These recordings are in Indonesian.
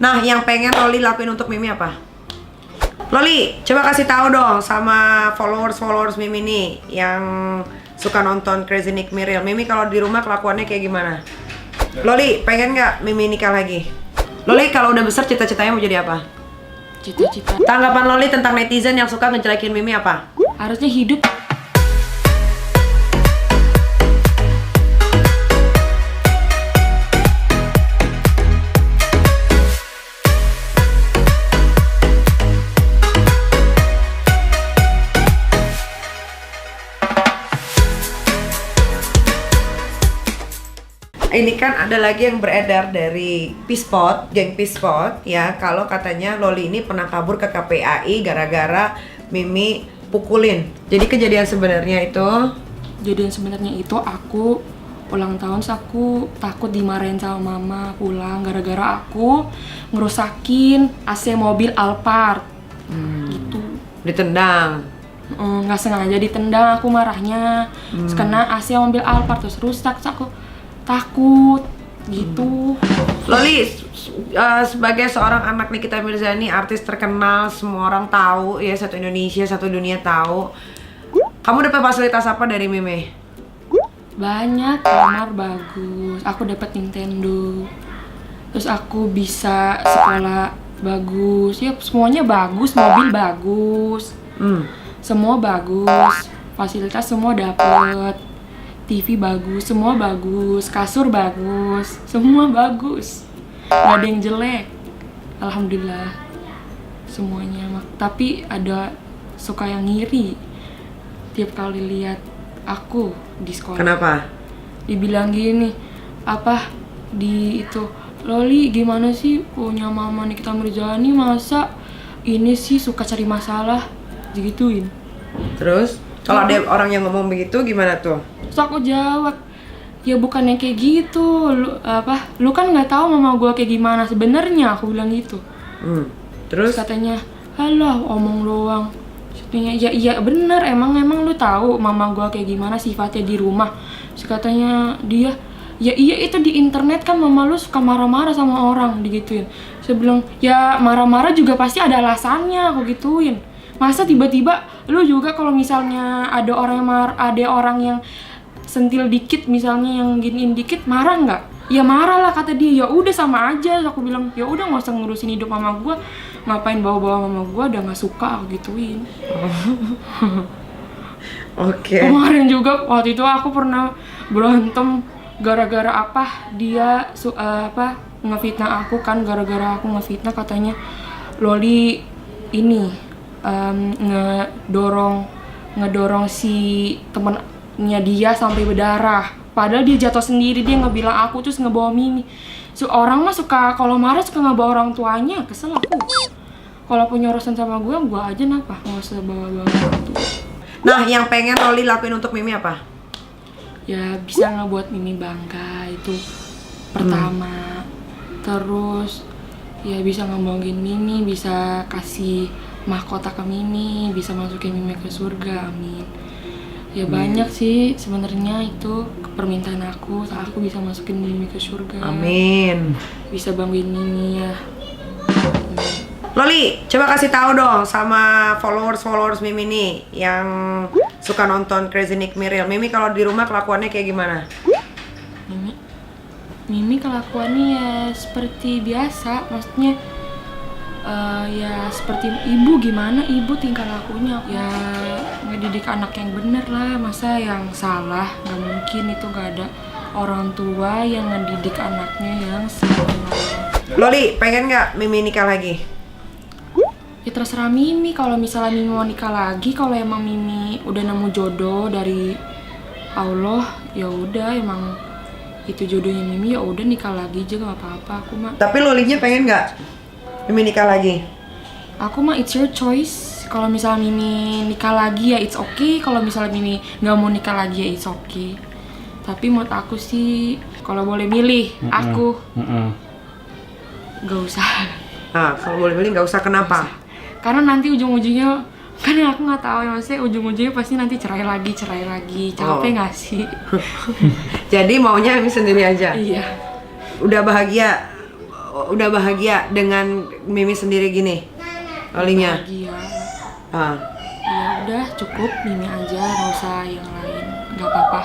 Nah, yang pengen Loli lakuin untuk Mimi apa? Loli, coba kasih tahu dong sama followers Mimi nih yang suka nonton Crazy Nick Miril. Mimi kalau di rumah kelakuannya kayak gimana? Loli, pengen nggak Mimi nikah lagi? Loli kalau udah besar cita-citanya mau jadi apa? Cita-cita Tanggapan Loli tentang netizen yang suka ngejelekin Mimi apa? harusnya hidup. Ini kan ada lagi yang beredar dari Pispot, geng Pispot ya, kalau katanya Loli ini pernah kabur ke KPAI gara-gara Mimi pukulin. Jadi kejadian sebenarnya itu aku ulang tahun, aku takut dimarahin sama mama pulang gara-gara aku ngerusakin AC mobil Alphard. Gitu. ditendang. Nggak sengaja ditendang, aku marahnya. Terus kena AC mobil Alphard terus rusak, terus aku takut gitu. Loli sebagai seorang anak Nikita Mirzani, artis terkenal, semua orang tahu ya, satu Indonesia, satu dunia tahu. Kamu dapat fasilitas apa dari Mimi? Banyak, kamar bagus, aku dapat Nintendo. Terus aku bisa sekolah bagus, ya semuanya bagus, mobil bagus. Semua bagus, fasilitas semua dapet. TV bagus, semua bagus, kasur bagus, semua bagus. Gak ada yang jelek. Alhamdulillah. Semuanya. Tapi ada suka yang ngiri tiap kali lihat aku di sekolah. Kenapa? Dibilang gini, Loli gimana sih punya mama Nikita Mirzani, masa ini sih suka cari masalah, digituin. Terus kalau ada orang yang ngomong begitu gimana tuh? Terus aku jawab, ya bukannya kayak gitu, lu kan nggak tahu mama gua kayak gimana sebenarnya, aku bilang gitu. Terus Katanya, halah omong doang. Katanya, ya iya bener, emang lu tahu mama gua kayak gimana sifatnya di rumah. Terus katanya dia, ya iya itu di internet kan mama lu suka marah-marah sama orang, digituin. Saya bilang, ya marah-marah juga pasti ada alasannya, aku gituin. Masa tiba-tiba lu juga kalau misalnya ada orang yang sentil dikit, misalnya yang giniin dikit, marah nggak? Ya marah lah, kata dia. Ya udah sama aja, aku bilang. Ya udah nggak usah ngurusin hidup mama gua, ngapain bawa-bawa mama gua, udah nggak suka, aku gituin. Oke. Kemarin juga waktu itu aku pernah berantem gara-gara dia ngefitnah aku kan, gara-gara aku ngefitnah katanya Loli ini ngedorong si temennya dia sampai berdarah. Padahal dia jatuh sendiri, dia ngebilang aku terus ngebawa Mimi. Orang mah suka kalau marah suka ngebawa orang tuanya, kesel aku. Kalau punya urusan sama gue aja napa, nggak usah bawa-bawa orang tua. Nah, yang pengen Loli lakuin untuk Mimi apa? Ya bisa ngebuat Mimi bangga, itu pertama. Terus ya bisa ngembangin Mimi, bisa kasih mahkota ke Mimi, bisa masukin Mimi ke surga, amin. Ya banyak sih sebenarnya itu permintaan aku bisa masukin Mimi ke surga. Amin. Bisa banggain Mimi ya. Loli, coba kasih tahu dong sama followers Mimi nih yang suka nonton Crazy Nick Miril. Mimi kalau di rumah kelakuannya kayak gimana? Mimi kelakuannya ya seperti biasa, maksudnya ya seperti ibu, gimana ibu tingkah lakunya ya ngedidik anak yang bener lah, masa yang salah, nggak mungkin itu, nggak ada orang tua yang ngedidik anaknya yang salah. Loli, pengen nggak Mimi nikah lagi? Ya terserah Mimi, kalau misalnya Mimi mau nikah lagi, kalau emang Mimi udah nemu jodoh dari Allah, ya udah emang itu jodohnya Mimi, ya udah nikah lagi aja nggak apa-apa, aku mah. Tapi Lolinya pengen nggak Mimi nikah lagi? Aku mah it's your choice. Kalau misalnya Mimi nikah lagi ya it's okay. Kalau misalnya Mimi nggak mau nikah lagi ya it's okay. Tapi menurut aku sih kalau boleh milih, aku nggak usah. Nah, kalau boleh milih nggak usah, kenapa? Karena nanti ujung-ujungnya kan aku nggak tahu ya, maksudnya ujung-ujungnya pasti nanti cerai lagi. Capek nggak sih? Jadi maunya Mimi sendiri aja? Iya. Udah bahagia udah bahagia dengan Mimi sendiri gini? Lolinya? Bahagia. Ah. Ya udah cukup Mimi aja, nggak usah yang lain, nggak apa-apa.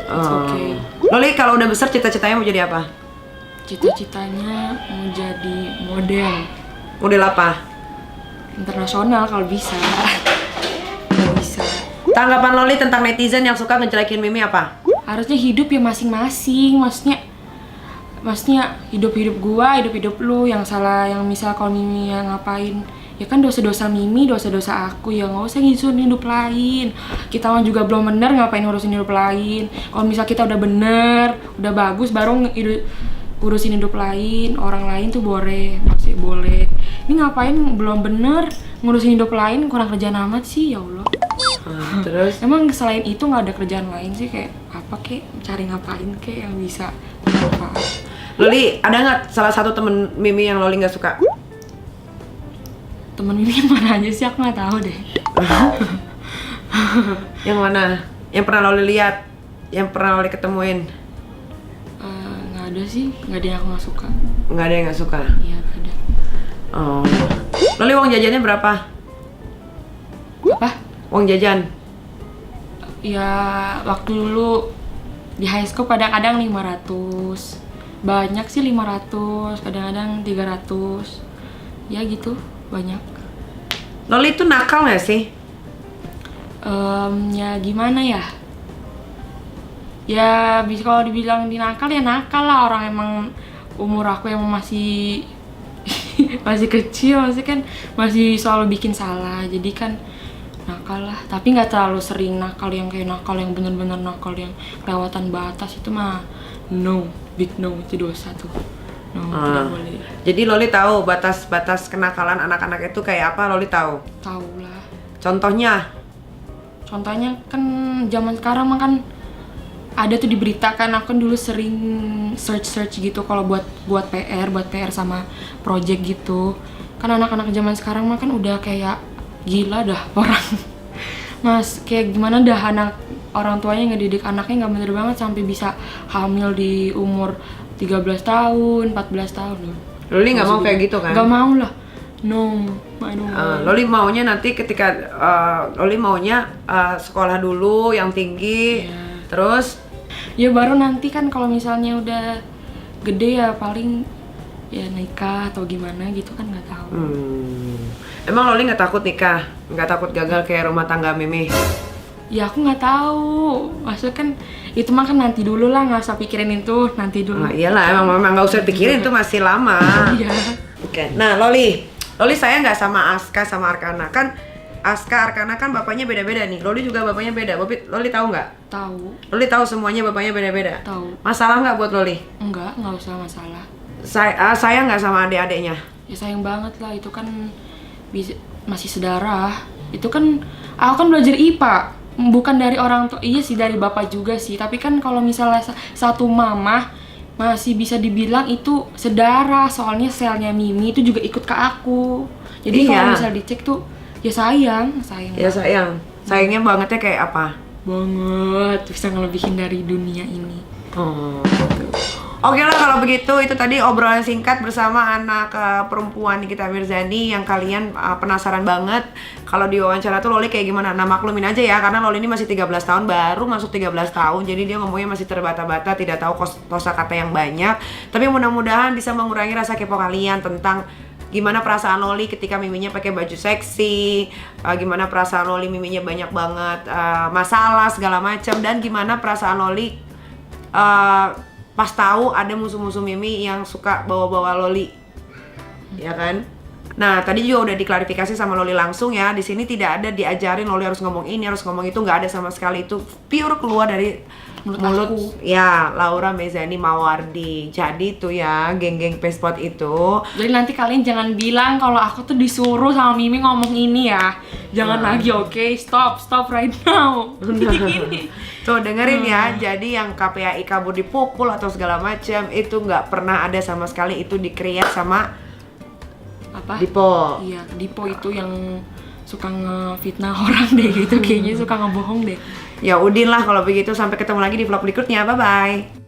It's okay. Loli kalau udah besar cita-citanya mau jadi apa? Cita-citanya mau jadi model Model apa? internasional kalau bisa. Kalau bisa. Tanggapan Loli tentang netizen yang suka ngejelekin Mimi apa? Harusnya hidup ya masing-masing, maksudnya hidup gua, hidup lu, yang salah, yang misal kalau Mimi yang ngapain, ya kan dosa-dosa Mimi, dosa-dosa aku, ya nggak usah ngisuin hidup lain. Kita mah juga belum bener, ngapain ngurusin hidup lain. Kalau misal kita udah bener, udah bagus, baru urusin hidup lain, orang lain tuh masih boleh. Ini ngapain belum bener, ngurusin hidup lain, kurang kerjaan amat sih, ya Allah. Terus? Emang selain itu nggak ada kerjaan lain sih, kayak apa kek, cari ngapain kek yang bisa bermanfaat. Loli, ada nggak salah satu temen Mimi yang Loli nggak suka? Temen Mimi mana aja sih, aku nggak tahu deh. Yang mana? Yang pernah Loli lihat? Yang pernah Loli ketemuin? Nggak ada sih, nggak ada yang aku nggak suka. Nggak ada yang nggak suka? Iya, nggak ada. Oh. Loli uang jajannya berapa? Apa? Uang jajan? Ya waktu dulu di high school kadang-kadang 500, banyak sih 500, kadang-kadang 300, ya gitu, banyak. Loli itu nakal nggak sih? Ya gimana ya? Ya bisa kalau dibilang dinakal ya nakal lah, orang emang umur aku yang masih masih kecil, masih kan masih selalu bikin salah, jadi kan nakal lah. Tapi nggak terlalu sering nakal yang kayak nakal yang bener-bener nakal yang kelewatan batas, itu mah no, big no, itu dosa tuh. No, tidak boleh. Jadi Loli tahu batas-batas kenakalan anak-anak itu kayak apa? Loli tahu. Tahu lah. Contohnya kan zaman sekarang mah kan ada tuh diberitakan, aku kan dulu sering search gitu kalau buat PR sama project gitu. Kan anak-anak zaman sekarang mah kan udah kayak gila dah orang. Mas, kayak gimana dah anak orang tuanya ngedidik anaknya nggak bener banget sampai bisa hamil di umur 13 tahun, 14 tahun loh. Loli nggak mau kayak gitu kan? Nggak mau lah. No, I don't want. Loli maunya nanti ketika Loli maunya sekolah dulu yang tinggi, terus ya baru nanti kan kalau misalnya udah gede ya paling ya nikah atau gimana gitu kan, nggak tahu. Emang Loli nggak takut nikah? Nggak takut gagal kayak rumah tangga Mimi? Ya aku nggak tahu, maksudnya kan itu mah kan nanti dulu lah, nggak usah pikirin itu, nanti dulu. Iyalah, emang nggak usah pikirin, itu masih lama. Iya. Oke. Nah Loli sayang nggak sama Aska sama Arkana? Kan Aska, Arkana kan bapaknya beda-beda nih. Loli juga bapaknya beda. Loli tahu nggak? Tahu. Loli tahu semuanya bapaknya beda-beda. Tahu. Masalah nggak buat Loli? Nggak usah masalah. Sayang nggak sama adik-adiknya? Ya sayang banget lah, itu kan masih sedarah. Itu kan aku kan belajar IPA, bukan dari orang tua. Iya sih dari bapak juga sih, tapi kan kalau misalnya satu mama masih bisa dibilang itu sedarah, soalnya selnya Mimi itu juga ikut ke aku. Jadi kalau misal dicek tuh ya sayang. Ya sayang. Sayangnya bangetnya kayak apa? Banget, bisa ngelebihin dari dunia ini. Oke lah kalau begitu, itu tadi obrolan singkat bersama anak perempuan Nikita Mirzani yang kalian penasaran banget kalau diwawancara tuh Loli kayak gimana. Nah maklumin aja ya, karena Loli ini masih 13 tahun, baru masuk 13 tahun, jadi dia ngomongnya masih terbata-bata, tidak tahu kosakata yang banyak. Tapi mudah-mudahan bisa mengurangi rasa kepo kalian tentang gimana perasaan Loli ketika Miminya pakai baju seksi, gimana perasaan Loli Miminya banyak banget masalah segala macam, dan gimana perasaan Loli pas tahu ada musuh-musuh Mimi yang suka bawa-bawa Loli, ya kan? Nah tadi juga udah diklarifikasi sama Loli langsung ya. Di sini tidak ada diajarin Loli harus ngomong ini, harus ngomong itu, nggak ada sama sekali. Itu pure keluar dari mulut ya Laura Mezani Mawardi. Jadi tuh ya geng-geng Pespot itu. Jadi nanti kalian jangan bilang kalau aku tuh disuruh sama Mimi ngomong ini ya. Jangan lagi, oke? Stop right now. Ini. Tuh dengerin ya, jadi yang KPAI kabur dipukul atau segala macam itu nggak pernah ada sama sekali, itu di-create sama apa? Dipo. Iya, Dipo itu yang suka ngefitnah orang deh gitu, kayaknya suka ngebohong deh. Ya udin lah kalau begitu, sampai ketemu lagi di vlog berikutnya, bye-bye.